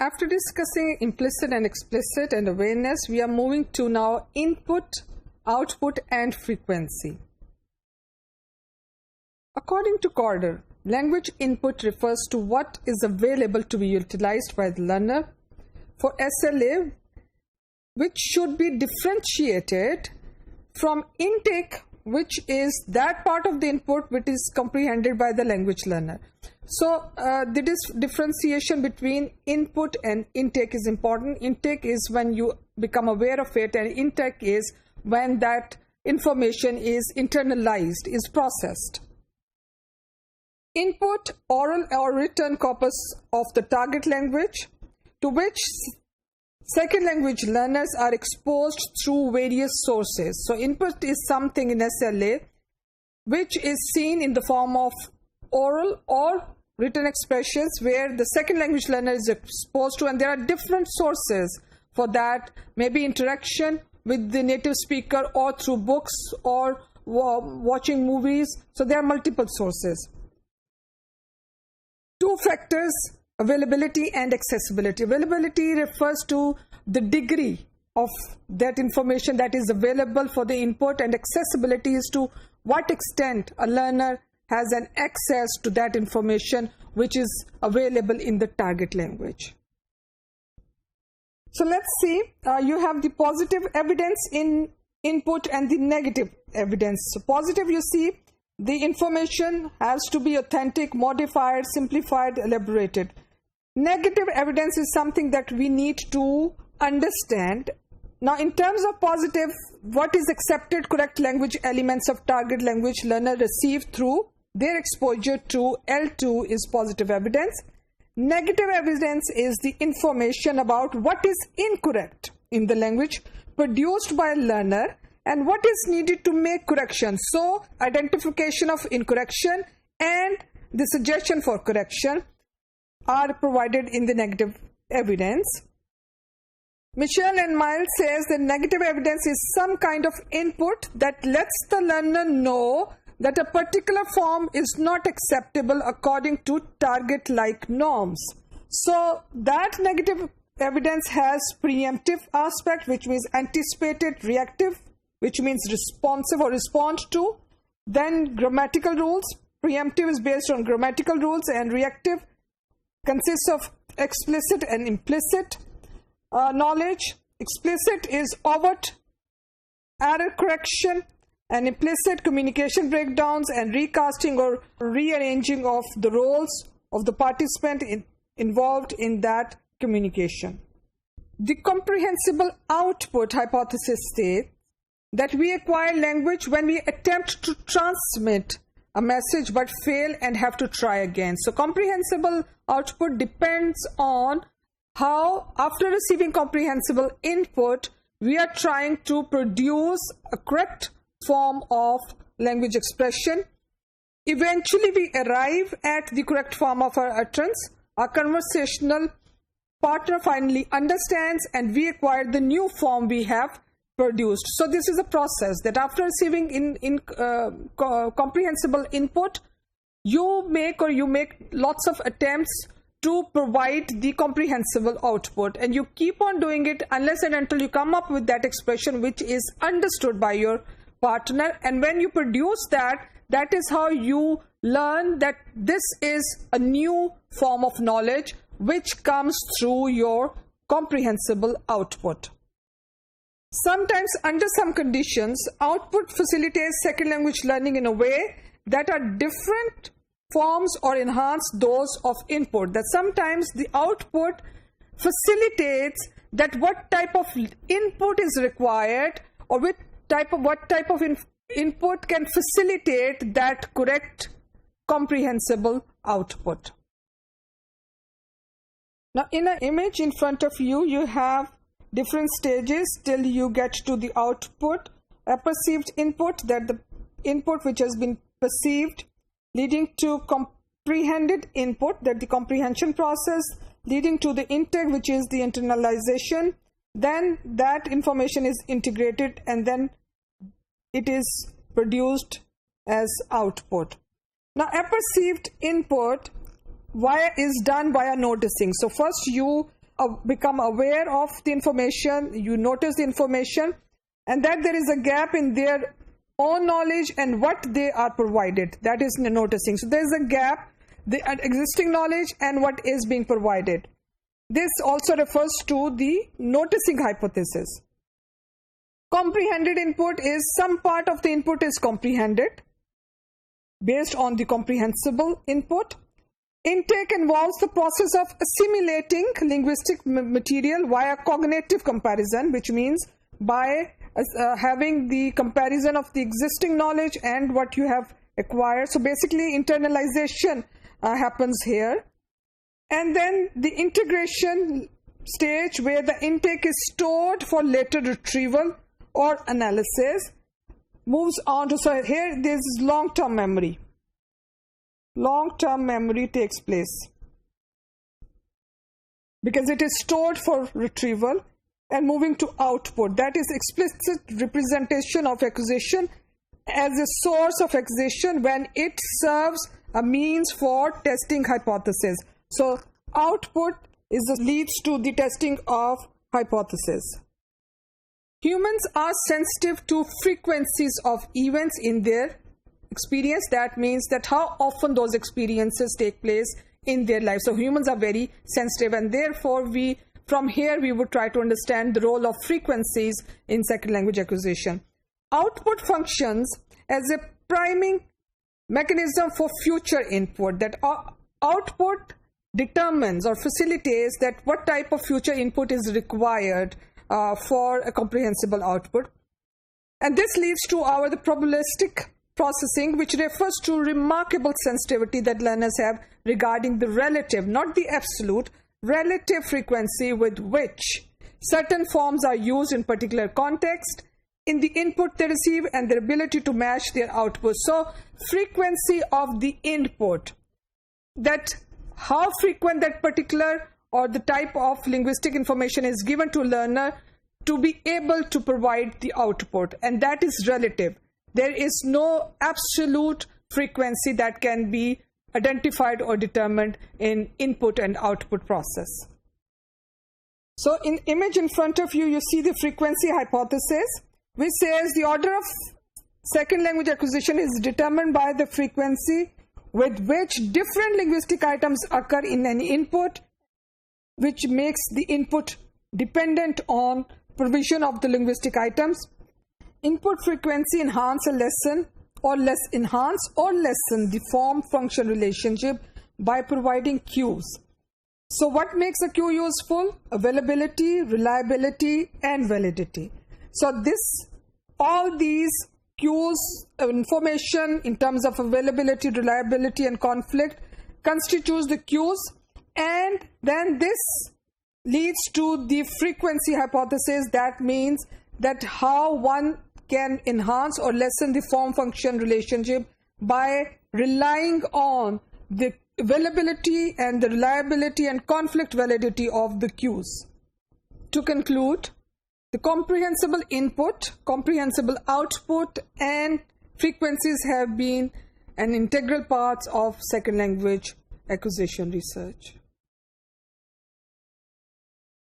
After discussing implicit and explicit and awareness, we are moving to now input, output, and frequency. According to Corder, language input refers to what is available to be utilized by the learner for SLA, which should be differentiated from intake, which is that part of the input which is comprehended by the language learner. So the differentiation between input and intake is important. Intake is when you become aware of it, and intake is when that information is internalized, is processed. Input, oral or written corpus of the target language, to which second language learners are exposed through various sources. So input is something in SLA which is seen in the form of oral or written expressions where the second language learner is exposed to, and there are different sources for that, maybe interaction with the native speaker or through books or watching movies. So there are multiple sources. Two factors: availability and accessibility. Availability refers to the degree of that information that is available for the input, and accessibility is to what extent a learner has an access to that information which is available in the target language. So let's see, you have the positive evidence in input and the negative evidence. So positive, you see, the information has to be authentic, modified, simplified, elaborated. Negative evidence is something that we need to understand. Now, in terms of positive, what is accepted correct language elements of target language learner received through their exposure to L2 is positive evidence. Negative evidence is the information about what is incorrect in the language produced by a learner and what is needed to make correction. So, identification of incorrection and the suggestion for correction are provided in the negative evidence. Michel and Miles says that negative evidence is some kind of input that lets the learner know that a particular form is not acceptable according to target-like norms. So that negative evidence has preemptive aspect, which means anticipated, reactive, which means responsive or respond to. Then grammatical rules. Preemptive is based on grammatical rules, and reactive consists of explicit and implicit knowledge. Explicit is overt error correction, and implicit communication breakdowns and recasting or rearranging of the roles of the participant involved in that communication. The comprehensible output hypothesis states that we acquire language when we attempt to transmit a message but fail and have to try again. So comprehensible output depends on how, after receiving comprehensible input, we are trying to produce a correct form of language expression. Eventually we arrive at the correct form of our utterance. Our conversational partner finally understands, and we acquire the new form we have produced. So this is a process that after receiving comprehensible input, you make lots of attempts to provide the comprehensible output, and you keep on doing it unless and until you come up with that expression which is understood by your partner. And when you produce that, that is how you learn that this is a new form of knowledge which comes through your comprehensible output. Sometimes, under some conditions, output facilitates second language learning in a way that are different forms or enhance those of input. That sometimes the output facilitates that what type of input is required, or what type of input can facilitate that correct comprehensible output. Now, in an image in front of you, you have different stages till you get to the output. A perceived input, that the input which has been perceived, leading to comprehended input, that the comprehension process, leading to the intake, which is the internalization. Then that information is integrated, and then it is produced as output. Now, a perceived input is done via noticing. So first you become aware of the information, you notice the information, and that there is a gap in their own knowledge and what they are provided. That is noticing. So there is a gap, the existing knowledge and what is being provided. This also refers to the noticing hypothesis. Comprehended input is some part of the input is comprehended based on the comprehensible input. Intake involves the process of assimilating linguistic material via cognitive comparison, which means by having the comparison of the existing knowledge and what you have acquired. So basically internalization happens here. And then the integration stage, where the intake is stored for later retrieval or analysis, moves on to, so here this is long-term memory. Long-term memory takes place because it is stored for retrieval. And moving to output, that is explicit representation of acquisition as a source of acquisition when it serves a means for testing hypothesis. So output leads to the testing of hypothesis. Humans are sensitive to frequencies of events in their experience. That means that how often those experiences take place in their life. So humans are very sensitive, and therefore from here we would try to understand the role of frequencies in second language acquisition. Output functions as a priming mechanism for future input. That output determines or facilitates that what type of future input is required for a comprehensible output. And this leads to the probabilistic processing, which refers to remarkable sensitivity that learners have regarding the relative, not the absolute, relative frequency with which certain forms are used in particular context, in the input they receive, and their ability to match their output. So frequency of the input, that how frequent that particular or the type of linguistic information is given to learner to be able to provide the output, and that is relative. There is no absolute frequency that can be identified or determined in input and output process. So in image in front of you, you see the frequency hypothesis, which says the order of second language acquisition is determined by the frequency with which different linguistic items occur in an input, which makes the input dependent on provision of the linguistic items. Input frequency enhance or lessen the form-function relationship by providing cues. So what makes a cue useful? Availability, reliability, and validity. So all these cues, information in terms of availability, reliability, and conflict constitutes the cues, and then this leads to the frequency hypothesis. That means that how one can enhance or lessen the form-function relationship by relying on the availability and the reliability and conflict validity of the cues. To conclude, the comprehensible input, comprehensible output, and frequencies have been an integral part of second language acquisition research.